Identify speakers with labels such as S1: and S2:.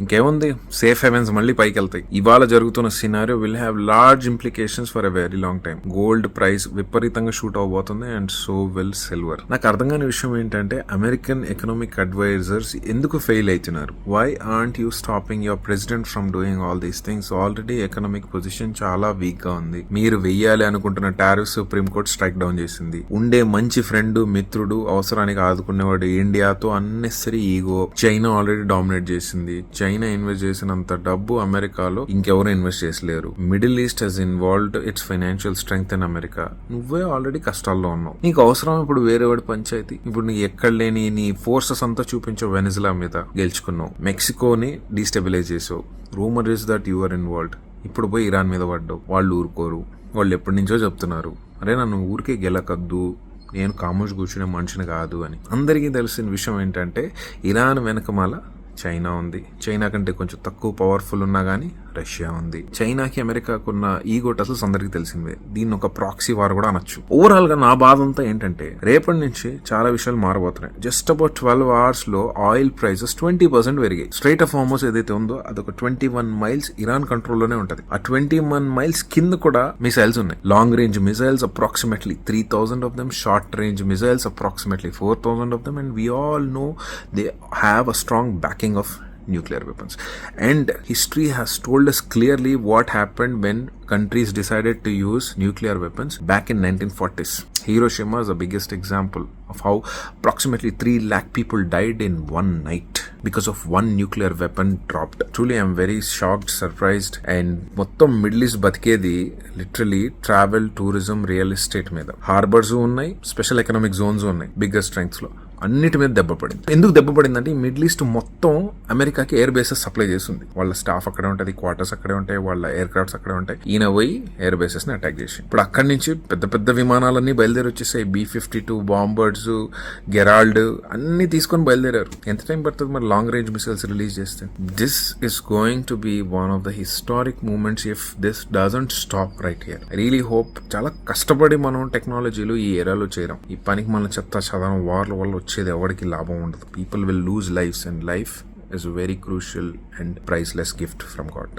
S1: ఇంకేముంది, safe heavens మళ్ళీ పైకి వెళ్తాయి. ఇవాళ జరుగుతున్న scenario will have large implications for a very long time. Gold price విపరీతంగా షూట్ అవబోతుంది అండ్ సో విల్ సిల్వర్. నాకు అర్థం కాని విషయం ఏంటంటే అమెరికన్ ఎకనామిక్ అడ్వైజర్స్ ఎందుకు ఫెయిల్ అవుతున్నారు? Why aren't you stopping your president from doing all these things? Already economic position చాలా వీక్ గా ఉంది. మీరు వెయ్యాలి అనుకుంటున్న tariff supreme court strike down చేసింది. ఉండే మంచి ఫ్రెండ్, మిత్రుడు, అవసరానికి ఆదుకునేవాడు ఇండియాతో unnecessary ego. China already dominate చేసింది. చైనా ఇన్వెస్ట్ చేసినంత డబ్బు అమెరికాలో ఇంకెవరు ఇన్వెస్ట్ చేసలేరు. Middle East has involved its financial strength in America. నువ్వే ఆల్రెడీ కష్టాల్లో ఉన్నావు. నీకు అవసరం ఇప్పుడు వేరేవాడి పంచాయతీ. ఇప్పుడు నీకు ఎక్కడ లేని నీ ఫోర్సెస్ అంతా చూపించావు. వెనిజులా మీద గెలుచుకున్నావు, మెక్సికోని డీస్టెబిలైజ్ చేసావు. Rumour is that your involved. ఇప్పుడు పోయి ఇరాన్ మీద పడ్డావు. వాళ్ళు ఊరుకోరు. వాళ్ళు ఎప్పటి నుంచో చెప్తున్నారు, అరే నన్ను ఊరికే గెలకద్దు, నేను కామోష్ కూర్చునే మనిషిని కాదు అని. అందరికీ తెలిసిన విషయం ఏంటంటే ఇరాన్ వెనకమాల చైనా ఉంది. చైనా కంటే కొంచెం తక్కువ పవర్ఫుల్ ఉన్నా గానీ రష్యా ఉంది. చైనాకి అమెరికాకున్న ఈగోట్ అసలు అందరికీ తెలిసిందే. దీన్ని ఒక ప్రాక్సీ వార్ కూడా అనొచ్చు. ఓవరాల్ గా నా బాధ అంతా ఏంటంటే రేపటి నుంచి చాలా విషయాలు మారబోతున్నాయి. జస్ట్ అబౌట్ 12 hours లో ఆయిల్ ప్రైసెస్ 20% పెరిగాయి. స్ట్రైట్ ఆఫ్ హార్మోస్ ఏదైతే ఉందో అదొక 21 miles ఇరాన్ కంట్రోల్లోనే ఉంటది. ఆ 21 miles కింద కూడా మిసైల్స్ ఉన్నాయి. Long range missiles approximately 3,000 of them, short range missiles approximately 4,000 of them, and we all know they have a strong backing of nuclear weapons. And history has told us clearly what happened when countries decided to use nuclear weapons back in 1940s. Hiroshima is the biggest example of how approximately 3 lakh people died in one night because of one nuclear weapon dropped. Truly I'm very shocked, surprised, and మొత్తం middle east బతికేది literally travel, tourism, real estate మీద. Harbours ఉన్నాయి, special economic zones ఉన్నాయి bigger strengths లో. అన్నిటి మీద దెబ్బ పడింది. ఎందుకు దెబ్బ పడిందంటే ఈ మిడిల్ ఈస్ట్ మొత్తం అమెరికాకి ఎయిర్ బేసెస్ సప్లై చేస్తుంది. వాళ్ళ స్టాఫ్ అక్కడే ఉంటుంది, క్వార్టర్స్ అక్కడే ఉంటాయి, వాళ్ళ ఎయిర్ క్రాఫ్ట్స్ అక్కడే ఉంటాయి. ఈయన పోయి ఎయిర్ బేసెస్ ని అటాక్ చేసి ఇప్పుడు అక్కడి నుంచి పెద్ద పెద్ద విమానాలన్నీ బయలుదేరి వచ్చేసాయి. B-52 బాంబర్డ్స్, గెరాల్డ్ అన్ని తీసుకొని బయలుదేరారు. ఎంత టైం పడుతుంది మరి లాంగ్ రేంజ్ మిసైల్స్ రిలీజ్ చేస్తే? This is going to be one of the historic moments if this doesn't stop right here. I really hope. చాలా కష్టపడి మనం టెక్నాలజీలు ఈ ఏరియాలో చేయడం. ఈ పనికి మన చెత్త చదవడం వార్ల వల్ల వచ్చేది ఎవరికి లాభం ఉండదు. People will lose lives, and life is a very crucial and priceless gift from God.